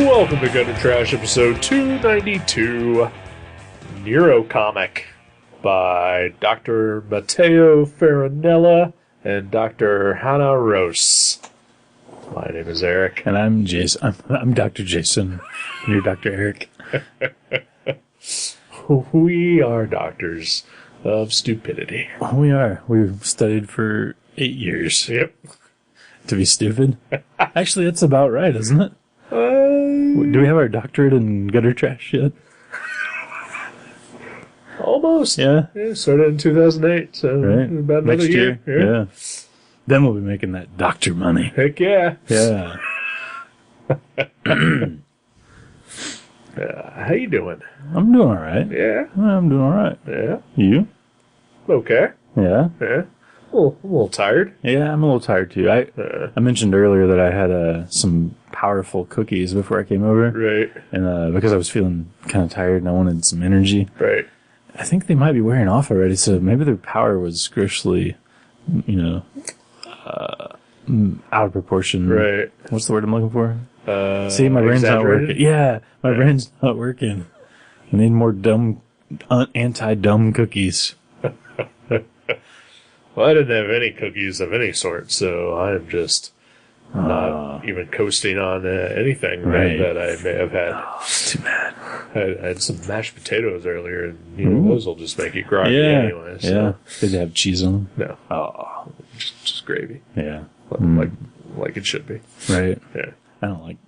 Welcome to Gutter Trash, episode 292, Neurocomic, by Dr. Matteo Farinella and Dr. Hannah Rose. My name is Eric. And I'm Jason. I'm Dr. Jason. And you're Dr. Eric. We are doctors of stupidity. We are. We've studied for 8 years. Yep. To be stupid? Actually, that's about right, isn't it? Do we have our doctorate in gutter trash yet? Almost. Yeah. Started in 2008, so right. about another Next year. Yeah. Then we'll be making that doctor money. Heck yeah. Yeah. How you doing? I'm doing all right. Yeah. I'm doing all right. Yeah. You? Okay. Yeah. Yeah. I'm a little tired. Yeah, I'm a little tired too. I mentioned earlier that I had some powerful cookies before I came over. Right. And because I was feeling kind of tired and I wanted some energy. Right. I think they might be wearing off already, so maybe their power was grossly, out of proportion. Right. What's the word I'm looking for? See, my brain's not working. Yeah, my brain's not working. I need more anti-dumb cookies. Well, I didn't have any cookies of any sort, so I'm just not even coasting on anything that I may have had. Oh, too bad. I had some mashed potatoes earlier, and those will just make you groggy anyway. So. Yeah, did they have cheese on them? No. Oh, just gravy. Yeah. Like it should be. Right. Yeah. I don't like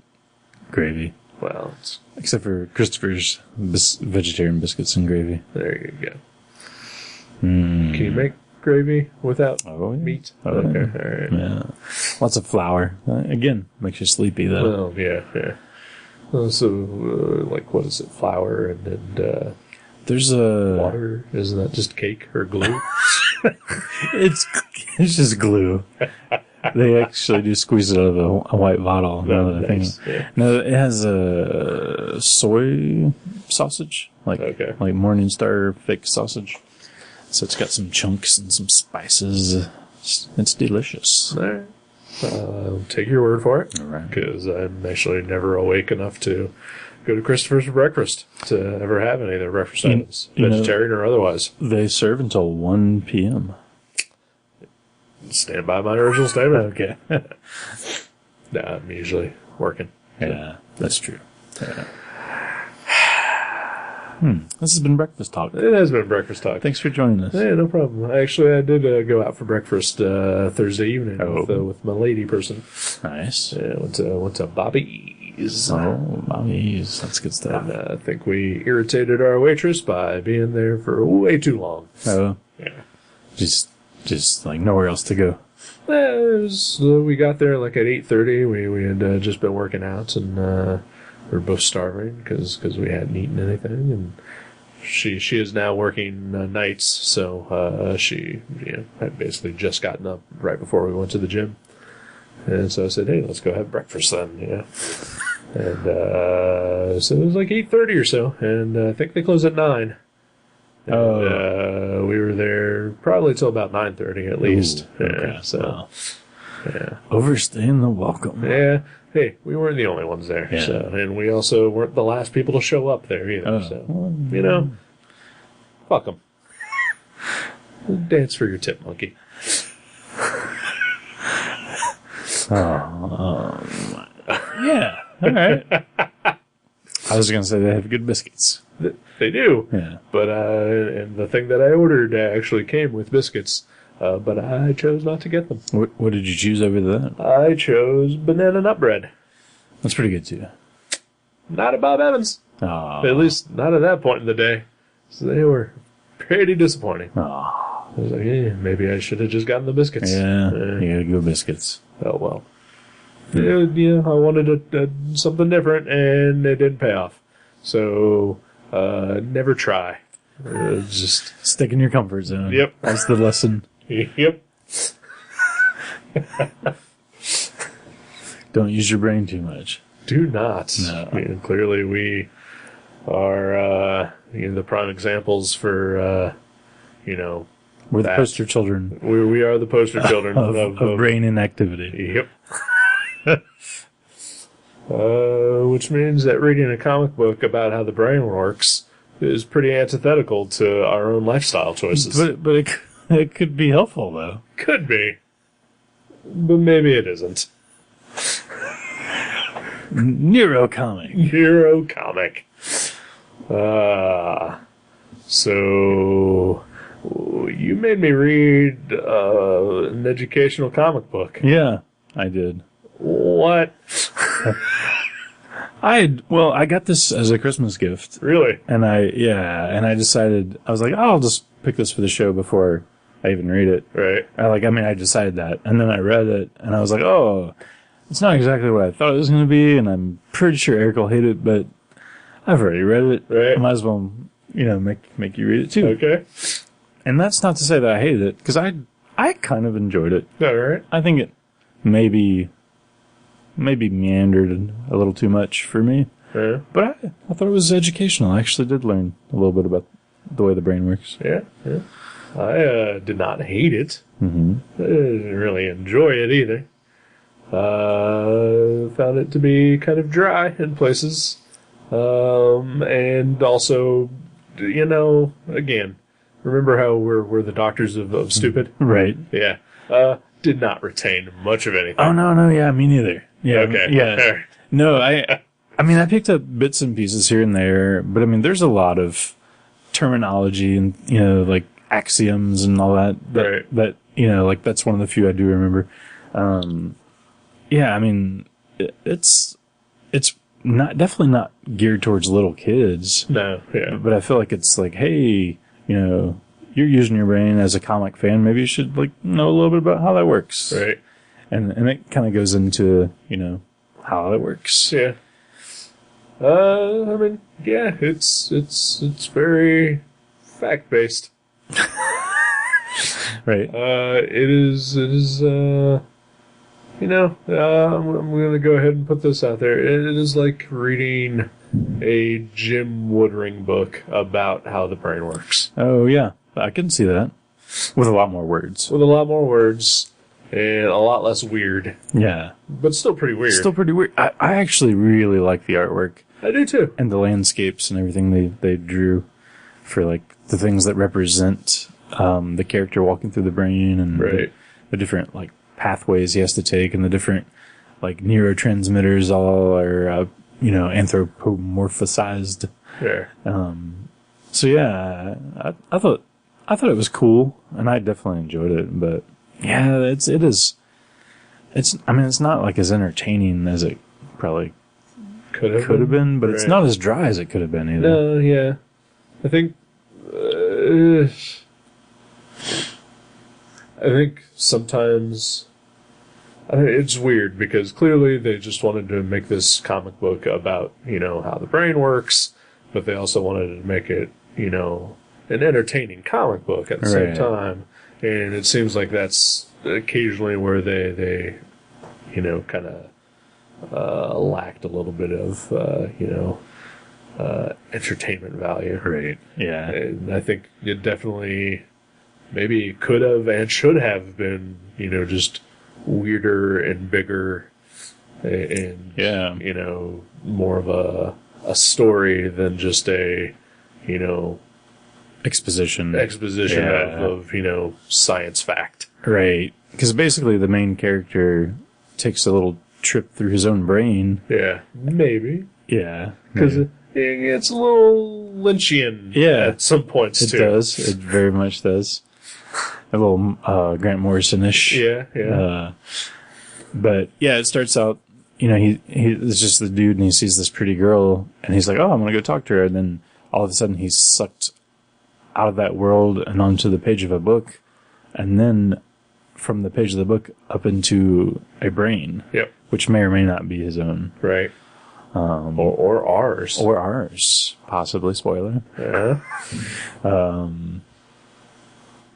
gravy. Well, except for Christopher's vegetarian biscuits and gravy. There you go. Can you make gravy without meat? Oh, okay, yeah. all right. Yeah. Lots of flour. Again, makes you sleepy, though. Well, yeah. So, what is it? Flour and there's water? Isn't that just cake or glue? It's just glue. They actually do squeeze it out of a white bottle. Nice. Yeah. No, it has a soy sausage, like Morningstar fake sausage. So it's got some chunks and some spices. It's delicious. All right. I'll take your word for it. All right. Because I'm actually never awake enough to go to Christopher's for breakfast to ever have any of their breakfast items, vegetarian or otherwise. They serve until 1 p.m. Stand by my original statement. Okay. Nah, I'm usually working. Yeah, that's true. Yeah. This has been Breakfast Talk. It has been Breakfast Talk. Thanks for joining us. Yeah, no problem. Actually, I did go out for breakfast Thursday evening with my lady person. Nice. Yeah, went to Bobby's. Oh, Bobby's. That's good stuff. And I think we irritated our waitress by being there for way too long. Oh. Yeah. Just like nowhere else to go. We got there like at 8:30. We had just been working out and we were both starving because we hadn't eaten anything. And she is now working nights, so she had basically just gotten up right before we went to the gym. And so I said, hey, let's go have breakfast then. And so it was like 8:30 or so, and I think they close at 9. And, we were there probably till about 9:30 at least. Ooh, okay. Yeah, so wow. Yeah, overstaying the welcome. Yeah. Hey, we weren't the only ones there. Yeah. So, and we also weren't the last people to show up there either. So fuck them. Dance for your tip, monkey. Yeah. All right. I was going to say they have good biscuits. They do. Yeah. But and the thing that I ordered actually came with biscuits, but I chose not to get them. What did you choose over that? I chose banana nut bread. That's pretty good too. Not at Bob Evans. Oh. At least not at that point in the day. So they were pretty disappointing. Oh. I was like, maybe I should have just gotten the biscuits. Yeah, you gotta go biscuits. Oh, well. Yeah, I wanted something different, and it didn't pay off. So never try. Just stick in your comfort zone. Yep. That's the lesson. Yep. Don't use your brain too much. Do not. No. I mean, clearly we are the prime examples for we're the poster children. We are the poster children of brain inactivity. Yep. Which means that reading a comic book about how the brain works is pretty antithetical to our own lifestyle choices. But it could be helpful, though. Could be. But maybe it isn't. Neurocomic. Neurocomic. So you made me read an educational comic book. Yeah, I did. What? I got this as a Christmas gift. Really? And I decided, I was like, oh, I'll just pick this for the show before I even read it. Right. I decided that. And then I read it, and I was like, oh, it's not exactly what I thought it was going to be, and I'm pretty sure Eric will hate it, but I've already read it. Right. I might as well, make you read it too. Okay. And that's not to say that I hated it, because I kind of enjoyed it. All right. I think it maybe meandered a little too much for me. Yeah. But I thought it was educational. I actually did learn a little bit about the way the brain works. Yeah. I did not hate it. Mm-hmm. I didn't really enjoy it either. Found it to be kind of dry in places. And also, again, remember how we're the doctors of stupid? Right. Yeah. Did not retain much of anything. Oh, no, yeah, me neither. Yeah. Okay. Yeah. No, I picked up bits and pieces here and there, but there's a lot of terminology and, like axioms and all that. Right. That, like that's one of the few I do remember. It's definitely not geared towards little kids. No, yeah. But I feel like it's like, hey, you're using your brain as a comic fan. Maybe you should know a little bit about how that works. Right. And it kind of goes into, how that works. Yeah. Yeah, it's very fact-based. Right. It is, I'm going to go ahead and put this out there. It is like reading a Jim Woodring book about how the brain works. Oh, yeah. I can see that. With a lot more words. With a lot more words and a lot less weird. Yeah. But still pretty weird. Still pretty weird. I actually really like the artwork. I do too. And the landscapes and everything they drew for the things that represent the character walking through the brain and right. the different pathways he has to take and the different neurotransmitters all are anthropomorphized. Yeah. So yeah, I thought it was cool and I definitely enjoyed it, but yeah, it's not as entertaining as it probably could have been, but right. It's not as dry as it could have been either. No, yeah. I think sometimes it's weird because clearly they just wanted to make this comic book about, how the brain works, but they also wanted to make it, an entertaining comic book at the same time. And it seems like that's occasionally where they kind of lacked a little bit of, entertainment value. Right. Yeah. And I think it definitely maybe could have and should have been, just weirder and bigger and, more of a story than just a, exposition of science fact. Right. Because basically the main character takes a little trip through his own brain. Yeah. Maybe. Yeah. Because it's a little Lynchian at some points, too. It does. It very much does. A little Grant Morrison-ish. Yeah. But, yeah, it starts out, it's just the dude and he sees this pretty girl and he's like, oh, I'm going to go talk to her. And then all of a sudden he's sucked out of that world and onto the page of a book. And then from the page of the book up into a brain. Yep. Which may or may not be his own. Right. Or ours. Or ours. Possibly, spoiler. Yeah.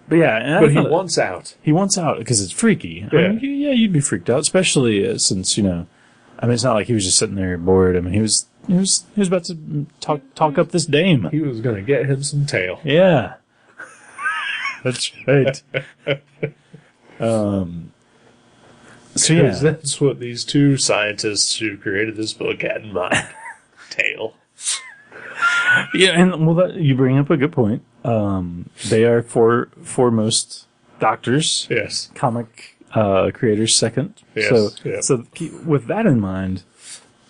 But yeah. But he wants out. He wants out because it's freaky. Yeah. I mean, you'd be freaked out, especially since, it's not like he was just sitting there bored. I mean, he was about to talk up this dame. He was going to get him some tail. Yeah. That's right. So yeah, that's what these two scientists who created this book had in mind. Tail. Yeah, and you bring up a good point. They are foremost doctors. Yes. Comic creators second. Yes. So with that in mind,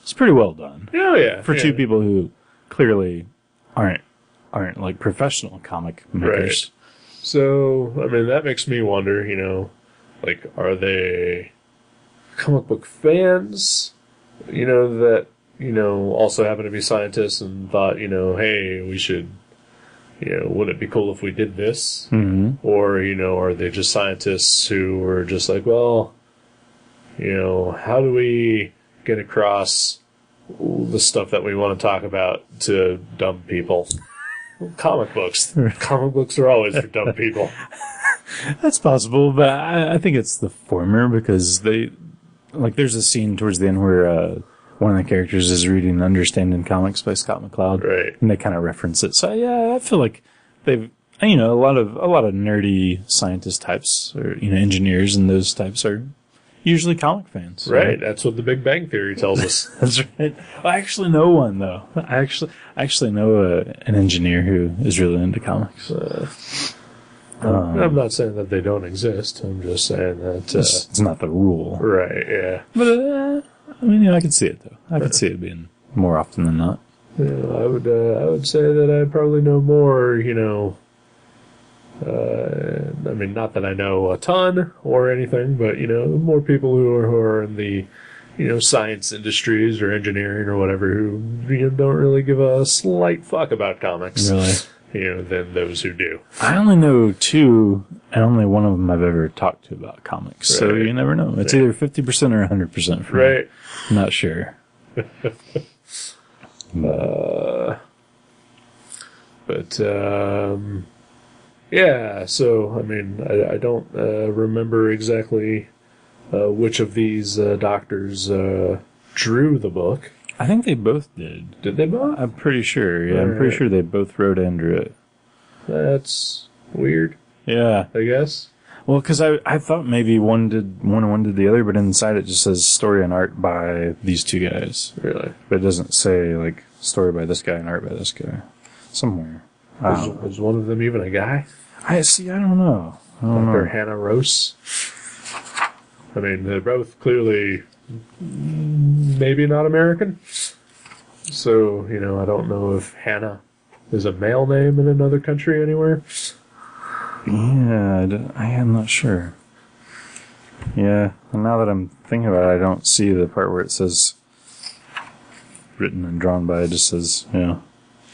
it's pretty well done. Oh yeah. For two people who clearly aren't like professional comic makers. Right. So I mean that makes me wonder. Like are they comic book fans? That also happen to be scientists and thought hey we should. Wouldn't it be cool if we did this? Mm-hmm. Or, are they just scientists who were just like, well, how do we get across the stuff that we want to talk about to dumb people? Comic books. Comic books are always for dumb people. That's possible, but I think it's the former because there's a scene towards the end where, one of the characters is reading Understanding Comics by Scott McCloud. Right. And they kind of reference it. So yeah, I feel like they've, a lot of nerdy scientist types or, engineers and those types are usually comic fans. Right. That's what the Big Bang Theory tells us. That's right. I actually know one though. I actually know an engineer who is really into comics. I'm not saying that they don't exist. I'm just saying that it's not the rule. Right. Yeah. But I could see it though. I could see it being more often than not. I would say that I probably know more. Not that I know a ton or anything, but more people who are in the science industries or engineering or whatever who don't really give a slight fuck about comics. Really. Than those who do. I only know two, and only one of them I've ever talked to about comics. Right. So you never know. It's either 50% or 100% for me. I'm not sure. Yeah, so, I don't remember exactly which of these doctors drew the book. I think they both did. Did they both? I'm pretty sure. Yeah, I'm pretty sure they both wrote and drew it. That's weird. Yeah. I guess. Well, because I thought maybe one did the other, but inside it just says story and art by these two guys. Really? But it doesn't say, like, story by this guy and art by this guy. Somewhere. Was one of them even a guy? I don't know. Dr. Hannah Rose? They're both clearly maybe not American. So, I don't know if Hannah is a male name in another country anywhere. Yeah, I am not sure. Yeah, and now that I'm thinking about it, I don't see the part where it says written and drawn by. It just says,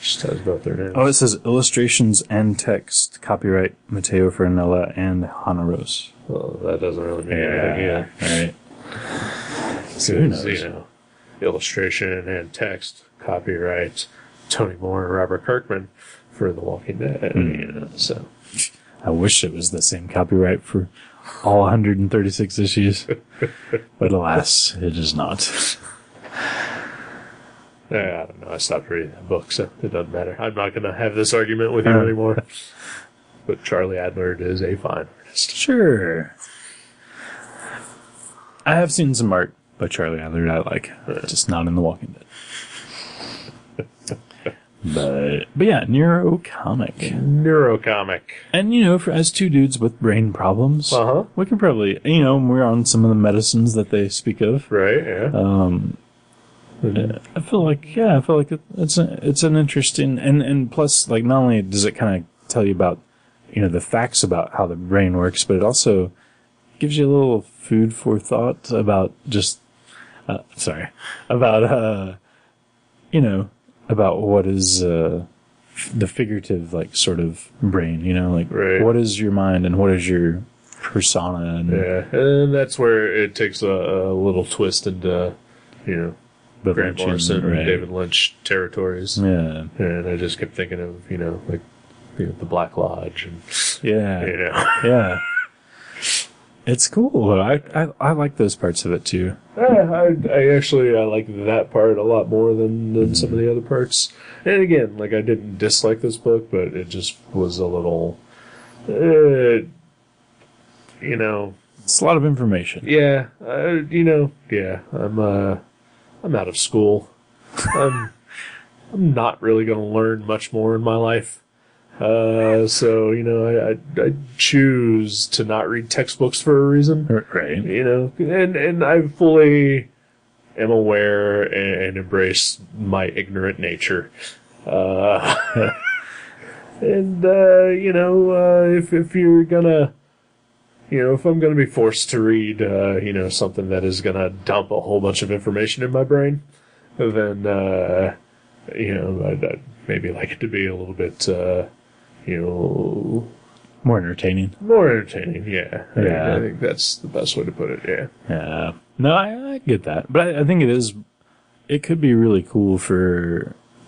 Just has both their names. Oh, it says illustrations and text, copyright Matteo Farinella and Hannah Rose. Well, that doesn't really mean anything yet. Right. Because, illustration and text, copyright Tony Moore and Robert Kirkman for The Walking Dead. So I wish it was the same copyright for all 136 issues, but alas, it is not. I don't know. I stopped reading that book, so it doesn't matter. I'm not going to have this argument with you anymore. But Charlie Adler is a fine artist. Sure. I have seen some art by Charlie Adler that I like, just not in The Walking Dead. But yeah, Neurocomic. And, as two dudes with brain problems, we can probably, we're on some of the medicines that they speak of. Right, yeah. I feel like it's an interesting, and plus, like, not only does it kind of tell you about, the facts about how the brain works, but it also gives you a little food for thought about just, about what is, the figurative, like, sort of brain, right. What is your mind and what is your persona? And that's where it takes a little twist into, Grant Morrison right. and David Lynch territories. Yeah. And I just kept thinking of, like the Black Lodge and Yeah. Yeah. It's cool. I like those parts of it too. I actually like that part a lot more than some of the other parts. And again, like I didn't dislike this book, but it just was a little, It's a lot of information. Yeah, yeah. I'm out of school. I'm not really going to learn much more in my life. So, I choose to not read textbooks for a reason. Right. And I fully am aware and embrace my ignorant nature. If you're gonna, if I'm gonna be forced to read, something that is gonna dump a whole bunch of information in my brain, then, I'd maybe like it to be a little bit, more entertaining. More entertaining, yeah. Yeah. I think that's the best way to put it, yeah. Yeah. No, I get that. But I think it could be really cool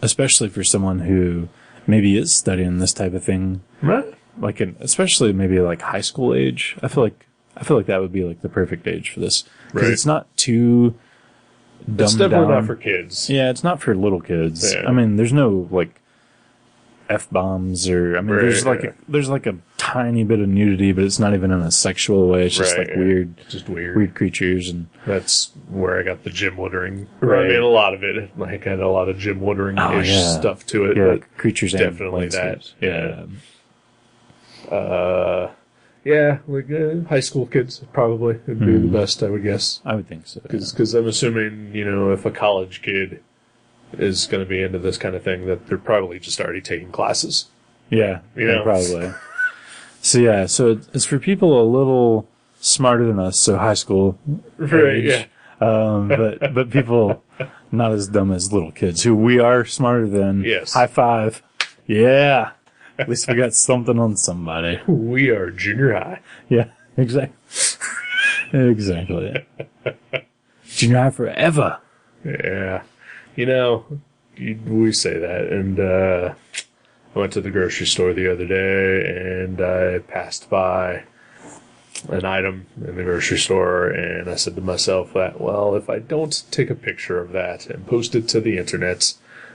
especially for someone who maybe is studying this type of thing. Right. Especially maybe like high school age. I feel like that would be like the perfect age for this. Because it's not too dumbed down. It's definitely not for kids. Yeah, it's not for little kids. Yeah. I mean, there's no like F-bombs there's like a tiny bit of nudity, but it's not even in a sexual way. It's just like weird creatures, and that's where I got the Jim Woodring. Right. I mean, a lot of it had a lot of Jim Woodring-ish stuff to it. Yeah, but like creatures, definitely and that. Yeah. High school kids probably would be the best, I would guess. I would think so. Because I'm assuming, if a college kid is going to be into this kind of thing, that they're probably just already taking classes. Yeah, probably. So it's for people a little smarter than us, so high school Right, age. But people not as dumb as little kids, who we are smarter than. Yes. High five. Yeah. At least we got something on somebody. We are junior high. Yeah, exactly. Exactly. Junior high forever. Yeah. We say that, and I went to the grocery store the other day, and I passed by an item in the grocery store, and I said to myself that, well, if I don't take a picture of that and post it to the internet,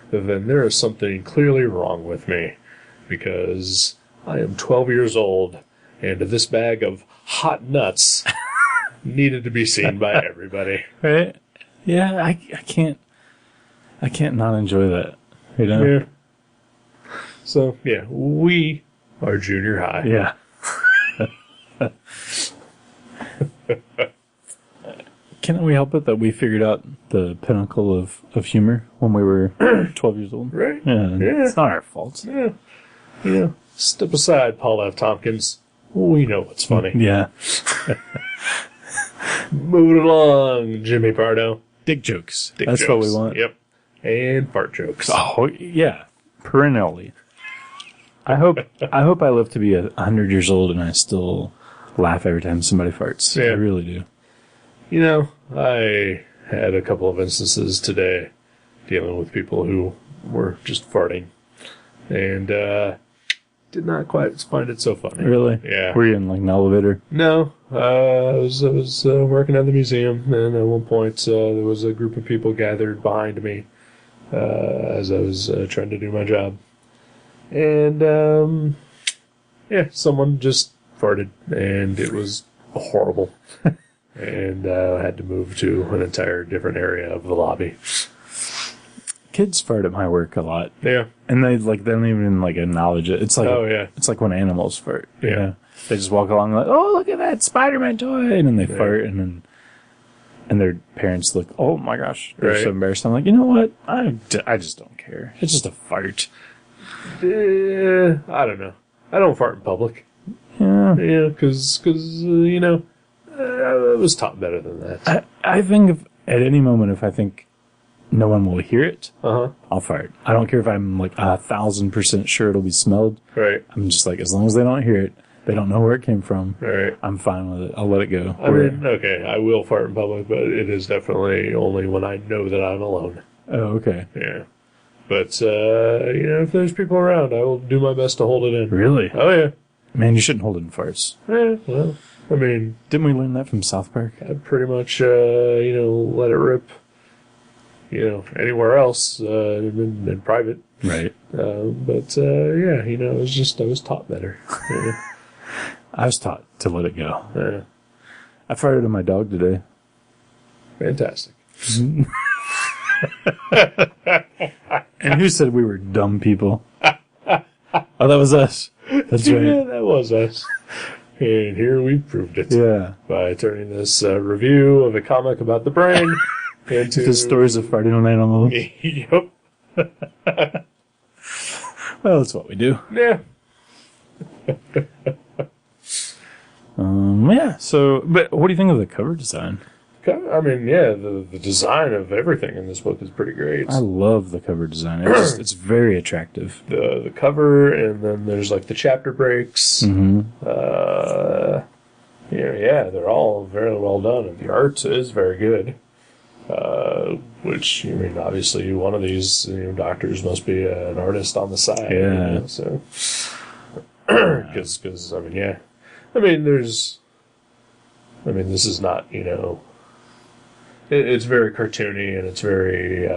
then there is something clearly wrong with me, because I am 12 years old, and this bag of hot nuts needed to be seen by everybody. Right? Yeah, I can't not enjoy that. Yeah. So, yeah, we are junior high. Yeah. Can't we help it that we figured out the pinnacle of humor when we were 12 years old? Right. Yeah. It's not our fault. Yeah. Step aside, Paul F. Tompkins. We know what's funny. Yeah. Moving along, Jimmy Pardo. Dick jokes. That's what we want. Yep. And fart jokes. Oh, yeah. Perennially. I hope I live to be 100 years old and I still laugh every time somebody farts. Yeah. I really do. I had a couple of instances today dealing with people who were just farting. And did not quite find it so funny. Really? Yeah. Were you in like an elevator? No. I was working at the museum, and at one point there was a group of people gathered behind me as I was trying to do my job. And, someone just farted, and it was horrible. And I had to move to an entire different area of the lobby. Kids fart at my work a lot. Yeah. And they don't even acknowledge it. It's like, it's like when animals fart. Yeah. They just walk along like, oh, look at that Spider-Man toy. And then they fart, and their parents look, oh my gosh, they're so embarrassed. I'm like, you know what? I just don't care. It's just a fart. I don't know. I don't fart in public. Yeah. Yeah, because I was taught better than that. I think at any moment, if I think no one will hear it, Uh-huh. I'll fart. I don't care if I'm 1,000% sure it'll be smelled. Right. I'm just like, as long as they don't hear it. They don't know where it came from. Right. I'm fine with it. I'll let it go. I mean, okay, I will fart in public, but it is definitely only when I know that I'm alone. Oh, okay. Yeah. But, if there's people around, I will do my best to hold it in. Really? Oh, yeah. Man, you shouldn't hold it in farts. Well, I mean... Didn't we learn that from South Park? I'd pretty much, let it rip, anywhere else in private. Right. I was taught better. Yeah. I was taught to let it go. Yeah. I farted on my dog today. Fantastic. And who said we were dumb people? Oh, that was us. That's right. Yeah, that was us. And here we proved it. Yeah. By turning this review of a comic about the brain into... The stories of farting on animals. Yep. Well, that's what we do. Yeah. Yeah, so, but what do you think of the cover design? I mean, yeah, the design of everything in this book is pretty great. I love the cover design. It's very attractive. The cover, and then there's like the chapter breaks. Mm-hmm. They're all very well done, and the art is very good. Which, obviously one of these doctors must be an artist on the side. Yeah. So, because this is not, it's very cartoony, and it's very,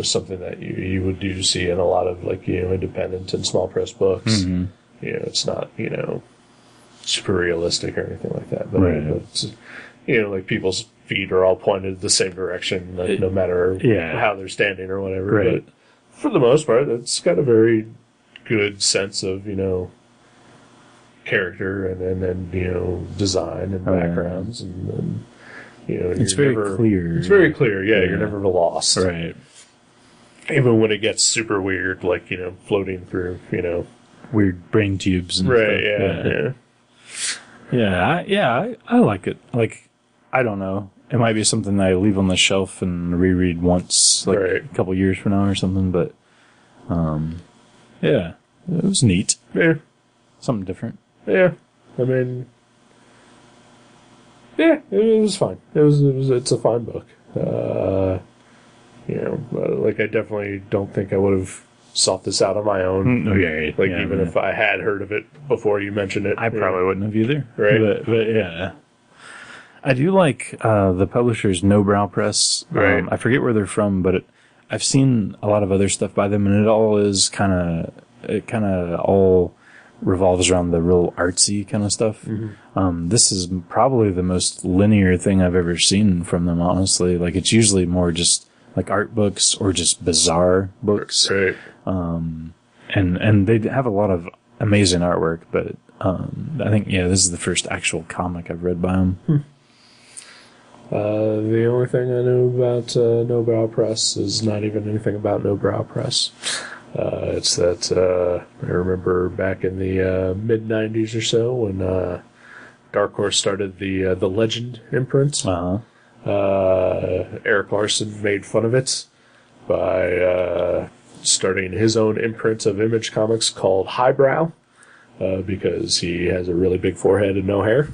something that you would do see in a lot of, like, independent and small press books. Mm-hmm. It's not, super realistic or anything like that. But, right. But like people's feet are all pointed the same direction, like, no matter how they're standing or whatever. Right. But for the most part, it's got a very good sense of, character and design and backgrounds and it's very clear. It's very clear, yeah. You're never lost. Right. Even when it gets super weird, like, floating through, weird brain tubes and right, stuff. I like it. Like, I don't know. It might be something I leave on the shelf and reread once, like a couple years from now or something, but, it was neat. Yeah. Something different. Yeah. I mean, yeah, it was fine. It's a fine book. Like, I definitely don't think I would have sought this out on my own. Even if I had heard of it before you mentioned it. I probably wouldn't have either. Right. But yeah. I do like the publisher's No Brow Press. Right. I forget where they're from, but I've seen a lot of other stuff by them, and it all is kind of all revolves around the real artsy kind of stuff. Mm-hmm. This is probably the most linear thing I've ever seen from them, honestly. Like, it's usually more just like art books or just bizarre books. Right. And they have a lot of amazing artwork, but I think, this is the first actual comic I've read by them. The only thing I know about No Brow Press is not even anything about No Brow Press. It's that I remember back in the mid-'90s or so when Dark Horse started the Legend imprint. Uh-huh. Eric Larson made fun of it by starting his own imprint of Image Comics called Highbrow, because he has a really big forehead and no hair.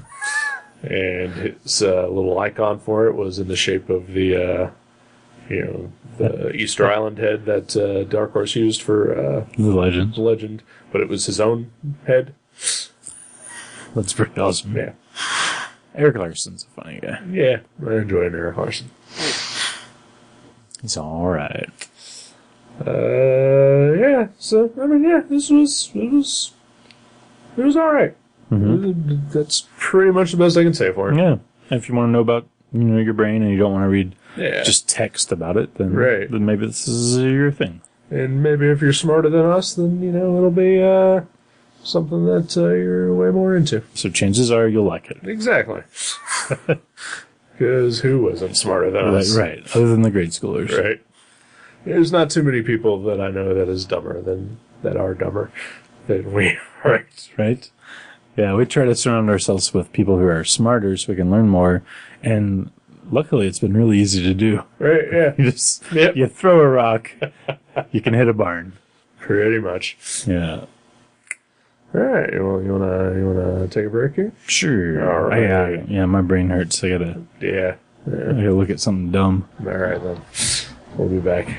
And his little icon for it was in the shape of the Easter Island head that Dark Horse used for the Legend, but it was his own head. That's pretty awesome. Yeah. Eric Larson's a funny guy. Yeah, I enjoy Eric Larson. He's alright. So, I mean, it was alright. Mm-hmm. That's pretty much the best I can say for it. Yeah. If you want to know about, your brain and you don't want to read just text about it, then maybe this is your thing. And maybe if you're smarter than us, then, it'll be something that you're way more into. So chances are you'll like it. Exactly. Because who wasn't smarter than us? Right. Other than the grade schoolers. Right. There's not too many people that I know that are dumber than we are. Right. Yeah, we try to surround ourselves with people who are smarter so we can learn more, and luckily it's been really easy to do. Right, yeah. You throw a rock, you can hit a barn. Pretty much. Yeah. All right. You wanna take a break here? Sure. All right. Yeah, my brain hurts. I gotta look at something dumb. All right then. We'll be back.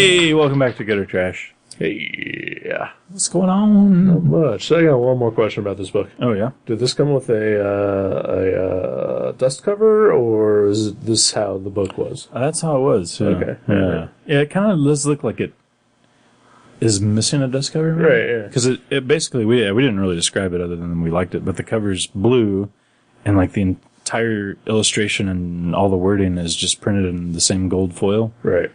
Hey, welcome back to Gutter Trash. Hey, yeah. What's going on? Not much. So I got one more question about this book. Oh, yeah? Did this come with a dust cover, or is this how the book was? That's how it was. Yeah. Okay. Yeah. Yeah, it kind of does look like it is missing a dust cover. Maybe? Right, yeah. Because it basically, we didn't really describe it other than we liked it, but the cover's blue, and like the entire illustration and all the wording is just printed in the same gold foil. Right.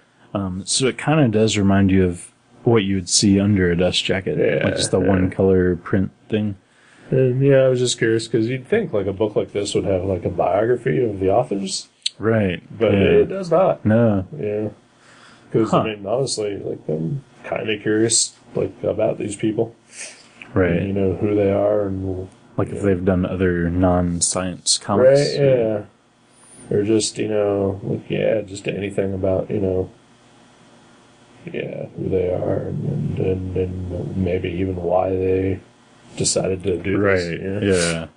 So it kind of does remind you of what you would see under a dust jacket. Yeah, like just the one color print thing. And yeah, I was just curious because you'd think like a book like this would have like a biography of the authors. Right. But it does not. No. Yeah. Because, I mean, honestly, like, I'm kind of curious, like, about these people. Right. And, you know, who they are and... Like if they've done other non-science comics. Right, yeah. Or just, you know, like, yeah, just anything about, you know, yeah, who they are and maybe even why they decided to do this. Right, Yeah.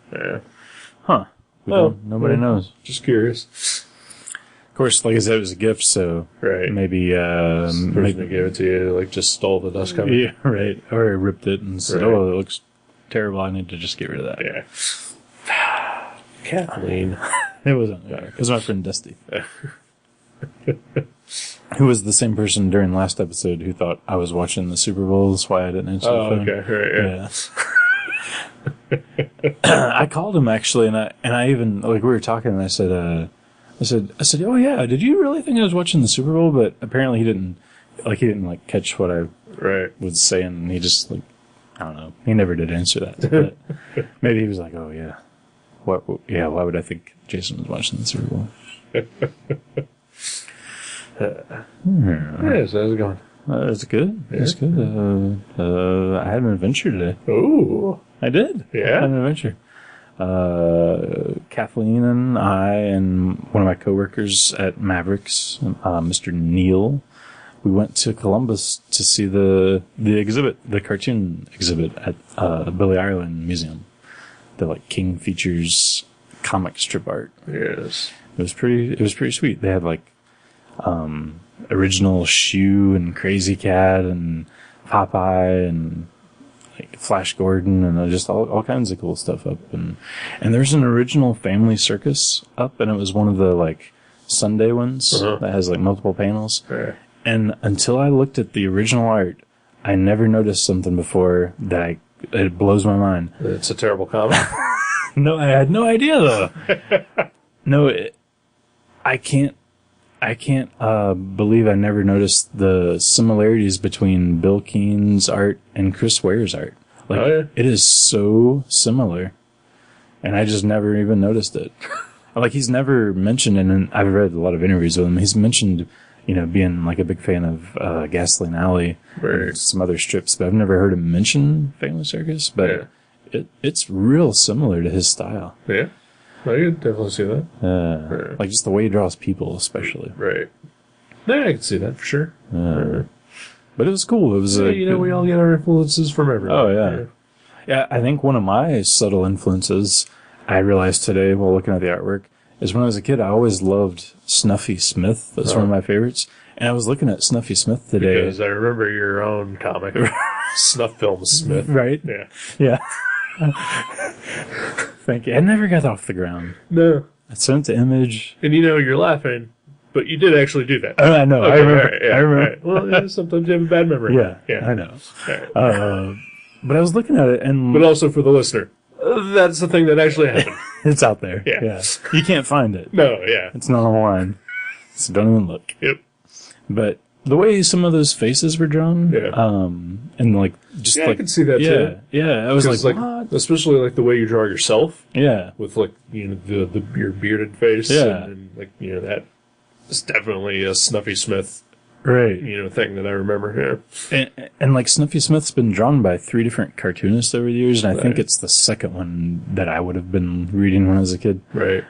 Huh. Nobody knows. Just curious. Of course, like I said, it was a gift, so Right. maybe... the person that gave it to you, like, just stole the dust cover. Yeah, right. Or ripped it and said, oh, it looks terrible, I need to just get rid of that. Yeah. Kathleen. It wasn't. It was my friend Dusty. Who was the same person during last episode who thought I was watching the Super Bowl. That's why I didn't answer the phone. Okay. Right, yeah. I called him actually, and I even, like, we were talking, and I said, oh yeah, did you really think I was watching the Super Bowl? But apparently he didn't catch what I was saying, and he just, like, I don't know. He never did answer that. But maybe he was like, oh yeah. Why would I think Jason was watching the Super Bowl? Yeah, so how's it going? It's good. Yeah. It's good. I had an adventure today. Ooh. I did. Yeah? I had an adventure. Kathleen and I and one of my coworkers at Mavericks, Mr. Neil, we went to Columbus to see the exhibit, the cartoon exhibit at Billy Ireland Museum. The like King Features comic strip art. Yes. It was pretty sweet. They had like original Shoe and Crazy Cat and Popeye and like Flash Gordon and just all kinds of cool stuff up, and there's an original Family Circus up, and it was one of the like Sunday ones that has like multiple panels. Right. And until I looked at the original art, I never noticed something before that it blows my mind. It's a terrible comic. No, I had no idea though. No, I can't believe I never noticed the similarities between Bill Keane's art and Chris Ware's art. Like, it is so similar, and I just never even noticed it. Like, he's never mentioned, and I've read a lot of interviews with him, he's mentioned, you know, being like a big fan of Gasoline Alley and some other strips, but I've never heard him mention Family Circus, but it's real similar to his style. Yeah. I could definitely see that. Like just the way he draws people, especially. Right. Yeah, I can see that for sure. But it was cool. It was we all get our influences from everywhere. Oh, yeah. Yeah, I think one of my subtle influences, I realized today while looking at the artwork, is when I was a kid, I always loved Snuffy Smith. That's one of my favorites. And I was looking at Snuffy Smith today. Because I remember your own comic, Snuff Film Smith. Right? Yeah. Yeah. Thank you. I never got off the ground. No. I sent the image. And you know, you're laughing, but you did actually do that. I know. Okay, I remember. right, yeah, I remember. Right. Well, yeah, sometimes you have a bad memory. Yeah. I know. Right. But I was looking at it, and but also for the listener, that's the thing that actually happened. it's out there. Yeah. You can't find it. No, yeah. It's not online. So don't even look. Yep. But the way some of those faces were drawn, and like just I can see that too. Yeah, I was like, what? Especially like the way you draw yourself. Yeah, with like your bearded face. Yeah, and like that is definitely a Snuffy Smith, right? Thing that I remember. Yeah, and like Snuffy Smith's been drawn by 3 different cartoonists over the years, and I think it's the second one that I would have been reading when I was a kid. Right.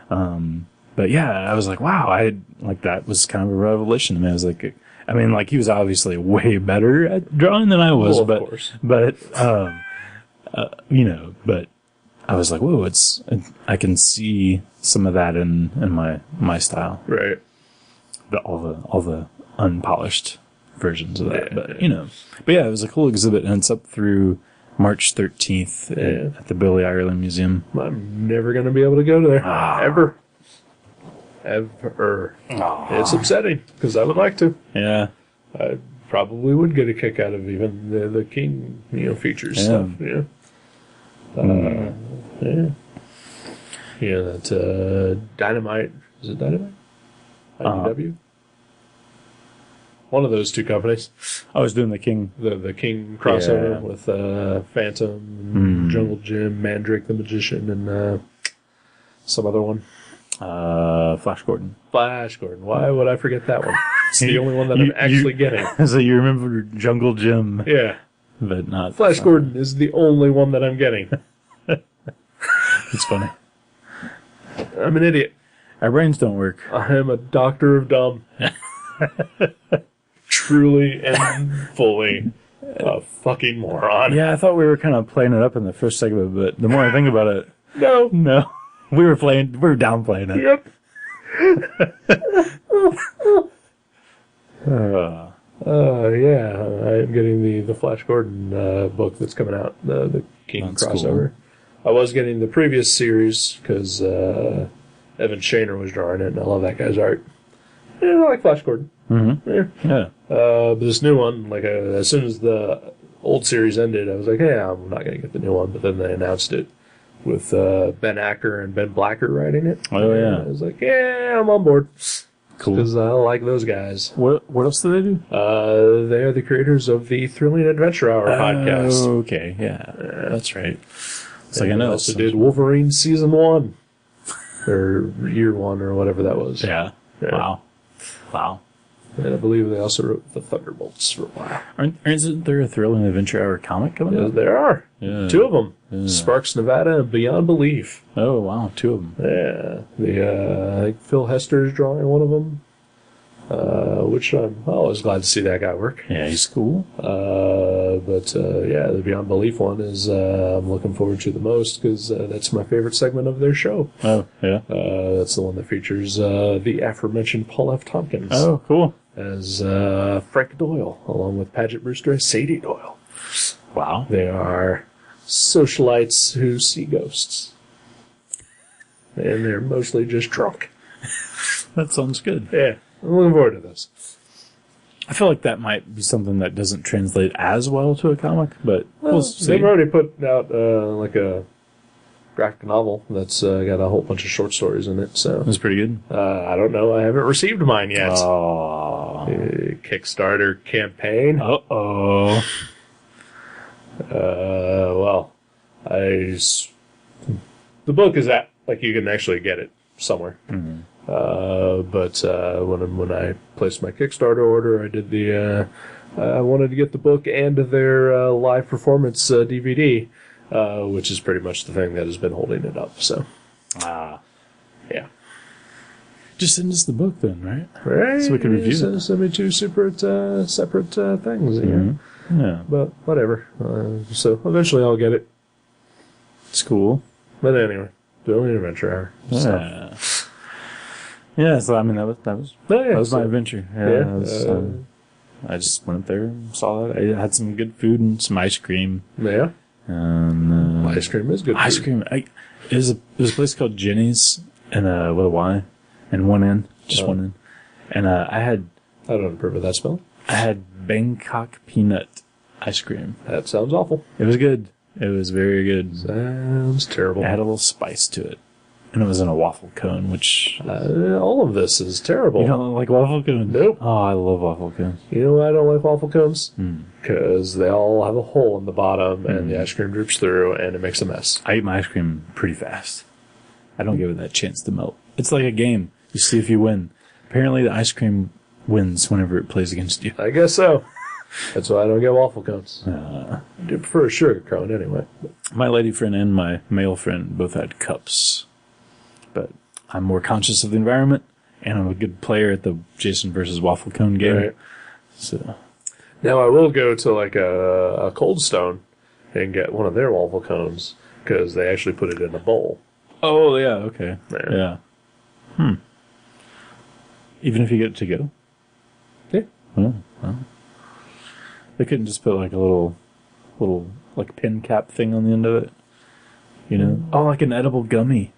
But yeah, I was like, wow, that was kind of a revelation to me. I was like, I mean, like, he was obviously way better at drawing than I was, well, but, of course. but I was like, whoa, I can see some of that in my style. Right. All the unpolished versions of that. But yeah, it was a cool exhibit, and it's up through March 13th at the Billy Ireland Museum. I'm never going to be able to go there. Ever. It's upsetting, because I would like to. Yeah. I probably would get a kick out of even the King, features stuff. Yeah. That Dynamite. Is it Dynamite? IDW? One of those two companies. I was doing the King. The King crossover with Phantom, Jungle Jim, Mandrake the Magician, and some other one. Flash Gordon. Why would I forget that one? It's the only one that I'm actually getting. So you remember Jungle Jim. Yeah. But not... Flash Gordon is the only one that I'm getting. It's funny. I'm an idiot. Our brains don't work. I am a doctor of dumb. Truly and fully a fucking moron. Yeah, I thought we were kind of playing it up in the first segment, but the more I think about it... No. We were downplaying it. Yep. Yeah, I'm getting the Flash Gordon book that's coming out, the King That's crossover. Cool. I was getting the previous series because Evan Shaner was drawing it, and I love that guy's art. Yeah, I like Flash Gordon. Mm-hmm. Yeah. But this new one, as soon as the old series ended, I was like, hey, I'm not going to get the new one. But then they announced it with Ben Acker and Ben Blacker writing it. Oh, yeah. I was like, yeah, I'm on board. Cool. Because I like those guys. What else do they do? They are the creators of the Thrilling Adventure Hour podcast. Okay, yeah. That's right. It's like I know. They also did Wolverine Season 1. Or Year 1 or whatever that was. Yeah. Wow. And I believe they also wrote the Thunderbolts for a while. Isn't there a Thrilling Adventure Hour comic coming out? There are. Yeah. 2 of them. Yeah. Sparks, Nevada, and Beyond Belief. Oh, wow. 2 of them. Yeah. I think Phil Hester's drawing one of them. Which I'm always glad to see that guy work. Yeah, he's cool. The Beyond Belief one is I'm looking forward to the most because that's my favorite segment of their show. Oh, yeah. That's the one that features the aforementioned Paul F. Tompkins. Oh, cool. As Frank Doyle, along with Paget Brewster as Sadie Doyle. Wow. They are socialites who see ghosts. And they're mostly just drunk. That sounds good. Yeah, I'm looking forward to this. I feel like that might be something that doesn't translate as well to a comic, but we'll see. They've already put out a graphic novel that's got a whole bunch of short stories in it. So that's pretty good. I don't know. I haven't received mine yet. Oh. Kickstarter campaign. Uh-oh. The book is at, you can actually get it somewhere. Mm-hmm. But when I placed my Kickstarter order, I did I wanted to get the book and their live performance DVD, which is pretty much the thing that has been holding it up. So, yeah. Just send us the book then, right? Right. So we can review it. Send me 2 separate things. Mm-hmm. Yeah. But whatever. So eventually I'll get it. It's cool. But anyway, Thrilling Adventure Hour. Yeah. Yeah, so that was my adventure. I just went up there and saw it. I had some good food and some ice cream. Yeah. And ice cream is good. Ice cream. There's a place called Jenny's and with a Y and one N, just one N. And I don't approve of that spell. I had Bangkok peanut ice cream. That sounds awful. It was good. It was very good. Sounds terrible. It had a little spice to it. And it was in a waffle cone, which... all of this is terrible. You don't like waffle cones? Nope. Oh, I love waffle cones. You know why I don't like waffle cones? Because they all have a hole in the bottom, and the ice cream droops through, and it makes a mess. I eat my ice cream pretty fast. I don't give it that chance to melt. It's like a game. You see if you win. Apparently the ice cream wins whenever it plays against you. I guess so. That's why I don't get waffle cones. I do prefer a sugar cone anyway. My lady friend and my male friend both had cups. But I'm more conscious of the environment, and I'm a good player at the Jason versus Waffle Cone game. Right. So now I will go to a Cold Stone and get one of their waffle cones because they actually put it in a bowl. Oh yeah, okay, yeah. Even if you get it to go. Yeah. Well, They couldn't just put like a little like pin cap thing on the end of it. You know? Oh, like an edible gummy.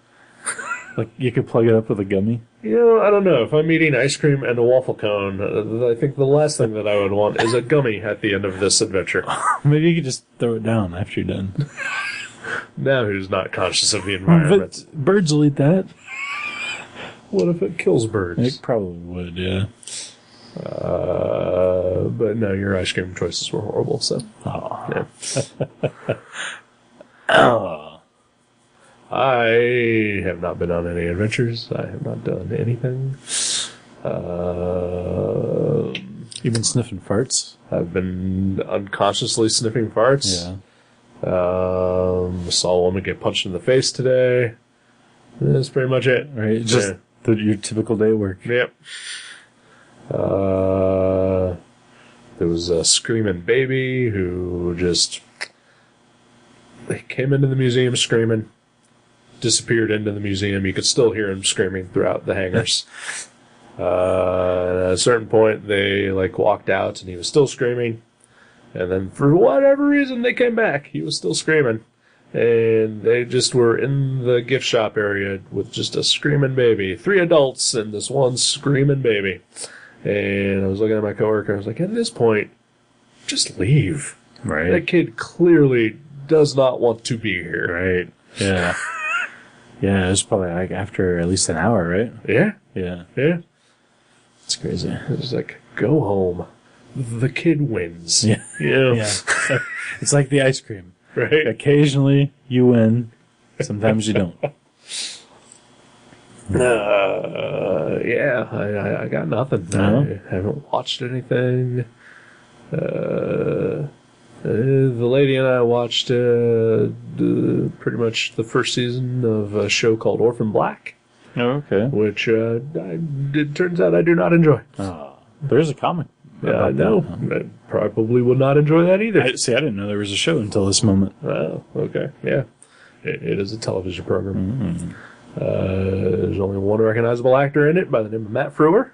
Like you could plug it up with a gummy. You know, I don't know. If I'm eating ice cream and a waffle cone, I think the last thing that I would want is a gummy at the end of this adventure. Maybe you could just throw it down after you're done. Now who's not conscious of the environment? But birds will eat that. What if it kills birds? It probably would, yeah. But no, your ice cream choices were horrible, so. Oh. Yeah. Oh. I have not been on any adventures. I have not done anything. You've been sniffing farts? I've been unconsciously sniffing farts. Yeah. Saw a woman get punched in the face today. That's pretty much it. Right, just your typical day at work. Yep. There was a screaming baby who just came into the museum screaming, disappeared into the museum. You could still hear him screaming throughout the hangars. And at a certain point, they walked out, and he was still screaming. And then, for whatever reason, they came back. He was still screaming. And they just were in the gift shop area with just a screaming baby. 3 adults and this one screaming baby. And I was looking at my coworker. I was like, at this point, just leave. Right. That kid clearly does not want to be here. Right. Yeah. Yeah, it was probably after at least an hour, right? Yeah. Yeah. Yeah. It's crazy. It was like, go home. The kid wins. Yeah. Yeah. Yeah. It's like the ice cream. Right. Occasionally you win. Sometimes you don't. Yeah, I got nothing. No? I haven't watched anything. The lady and I watched pretty much the first season of a show called Orphan Black. Oh, okay. Which it turns out I do not enjoy. There's a comic. Yeah, I know. I probably would not enjoy that either. I didn't know there was a show until this moment. Oh, okay. Yeah. It is a television program. Mm-hmm. There's only one recognizable actor in it by the name of Matt Frewer.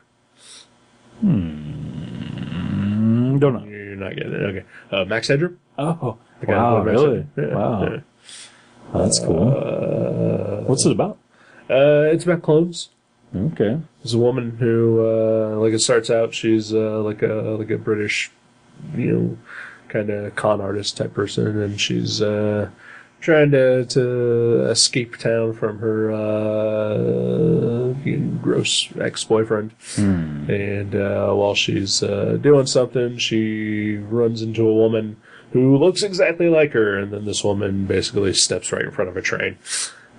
Don't know. You're not getting it. Okay. Max Headroom. Oh, wow, really? Yeah. Wow. Yeah. That's cool. What's it about? It's about clones. Okay. There's a woman who, it starts out, she's like a British, kind of con artist type person, and she's trying to escape town from her gross ex-boyfriend. And while she's doing something, she runs into a woman who looks exactly like her, and then this woman basically steps right in front of a train.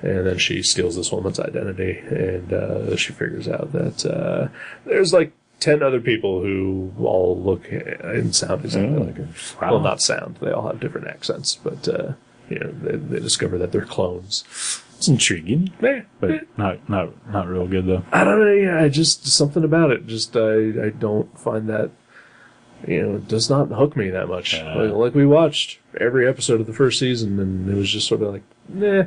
And then she steals this woman's identity, and she figures out that there's 10 other people who all look and sound exactly like her. Wow. Well, not sound. They all have different accents, but they discover that they're clones. It's intriguing, Yeah, but not real good though. I don't know. Yeah, just something about it. Just I don't find that. It does not hook me that much. Like we watched every episode of the first season, and it was just sort of like, nah.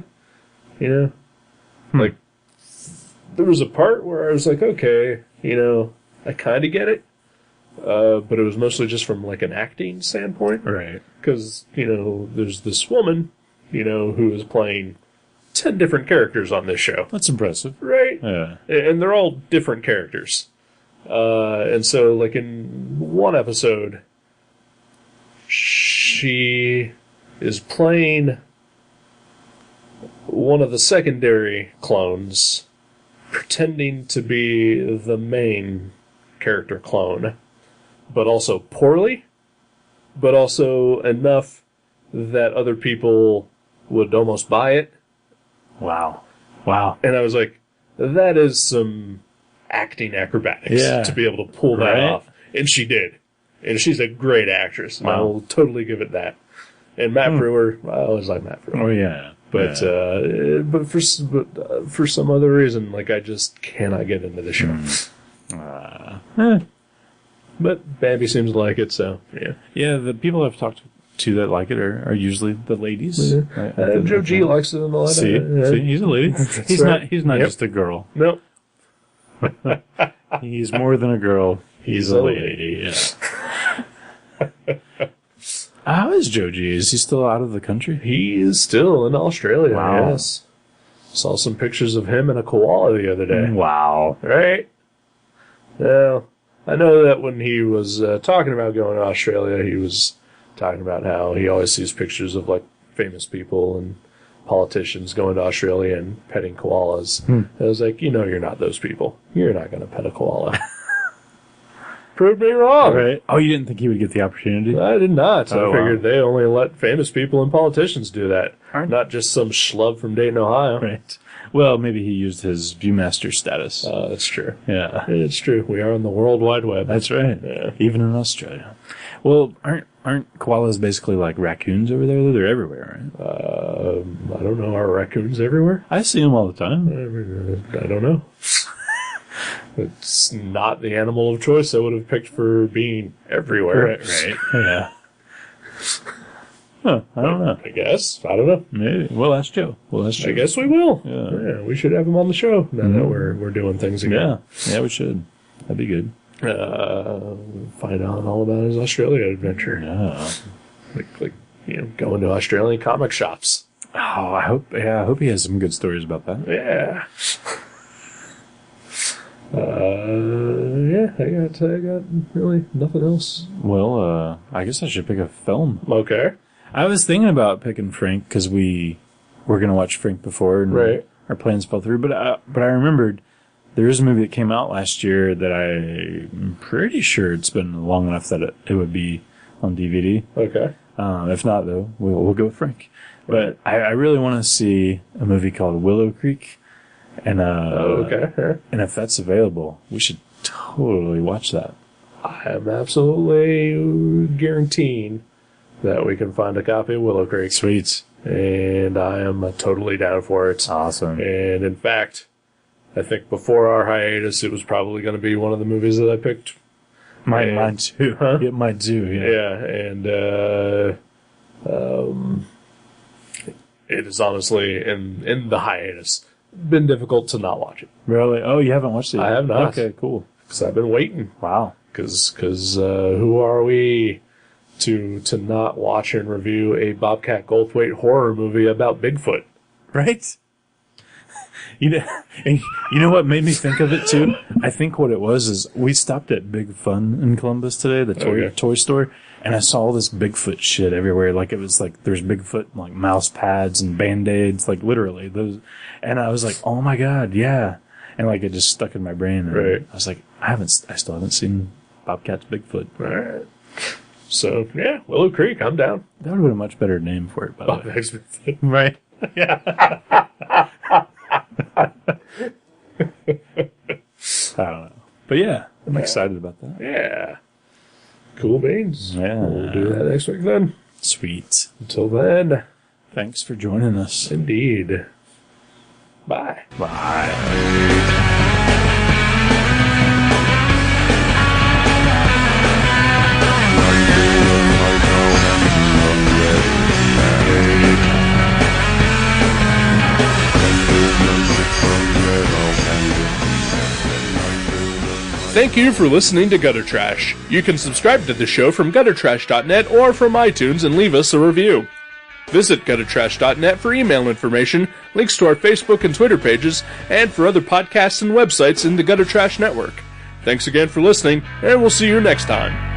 Like, there was a part where I was like, okay, I kind of get it, but it was mostly just from, an acting standpoint. Right. Because, there's this woman, who is playing 10 different characters on this show. That's impressive. Right? Yeah. And they're all different characters. And so, in one episode, she is playing one of the secondary clones, pretending to be the main character clone, but also poorly, but also enough that other people would almost buy it. Wow. And I was like, that is some acting acrobatics to be able to pull that off. And she did. And she's a great actress. And I will totally give it that. And Matt Frewer, I always like Matt Frewer. Oh, yeah. But for some other reason, I just cannot get into the show. But Bambi seems to like it, so yeah. Yeah, the people I've talked to that like it are usually the ladies. Yeah. Joe G likes it in the letter. See, he's a lady. He's not just a girl. Nope. He's more than a girl. He's a lady. Yeah. How is Joji? Is he still out of the country? He is still in Australia, Wow. yes. Saw some pictures of him and a koala the other day. Wow. Right? Well, I know that when he was talking about going to Australia, he was talking about how he always sees pictures of, like, famous people and politicians going to Australia and petting koalas. I was like, you're not those people. You're not going to pet a koala. Proved me wrong. Right. Oh, you didn't think he would get the opportunity? I did not. Oh, I figured wow. they only let famous people and politicians do that. Aren't- Not just some schlub from Dayton, Ohio. Right. Well, maybe he used his Viewmaster status. That's true. Yeah. It's true. We are on the World Wide Web. That's right. Yeah. Even in Australia. Well, aren't koalas basically like raccoons over there? They're everywhere, right? I don't know. Are raccoons everywhere? I see them all the time. I don't know. It's not the animal of choice I would have picked for being everywhere. Right. Yeah. Huh, I don't know. I guess. I don't know. Maybe. We'll ask Joe. I guess we will. Yeah. We should have him on the show now that we're doing things again. Yeah, we should. That'd be good. Find out all about his Australia adventure. Yeah. Like going to Australian comic shops. Oh, I hope he has some good stories about that. Yeah. I got really nothing else. Well, I guess I should pick a film. Okay. I was thinking about picking Frank because we were going to watch Frank before, and Right. our plans fell through. But I remembered there is a movie that came out last year that I'm pretty sure it's been long enough that it would be on DVD. Okay. If not, though, we'll go with Frank. But I really want to see a movie called Willow Creek. And okay. Yeah. And if that's available, we should totally watch that. I am absolutely guaranteeing that we can find a copy of Willow Creek. Sweet. And I am totally down for it. Awesome. And in fact, I think before our hiatus, it was probably going to be one of the movies that I picked. Mine too. Huh? Yeah, mine too. Yeah, and it is honestly, in the hiatus, been difficult to not watch it. Really? Oh, you haven't watched it yet? I have not. Okay, cool. Because I've been waiting. Wow. Because who are we to not watch and review a Bobcat Goldthwait horror movie about Bigfoot? Right? And you know what made me think of it too? I think what it was is we stopped at Big Fun in Columbus today, the toy store, and I saw all this Bigfoot shit everywhere. Like it was like there's Bigfoot like mouse pads and Band-Aids, like literally those. And I was like, oh my god, yeah. And like it just stuck in my brain. And Right. I was like, I still haven't seen Bobcat's Bigfoot. All right. So yeah, Willow Creek, I'm down. That would have been a much better name for it, by the way. Bobcat's Bigfoot. Right? Yeah. I don't know. But yeah, I'm excited about that. Yeah. Cool beans. Yeah. We'll do that next week then. Sweet. Until then, Thanks for joining us. indeed. Bye. Bye. Thank you for listening to Gutter Trash. You can subscribe to the show from guttertrash.net or from iTunes and leave us a review. Visit guttertrash.net for email information, links to our Facebook and Twitter pages, and for other podcasts and websites in the Gutter Trash Network. Thanks again for listening, and we'll see you next time.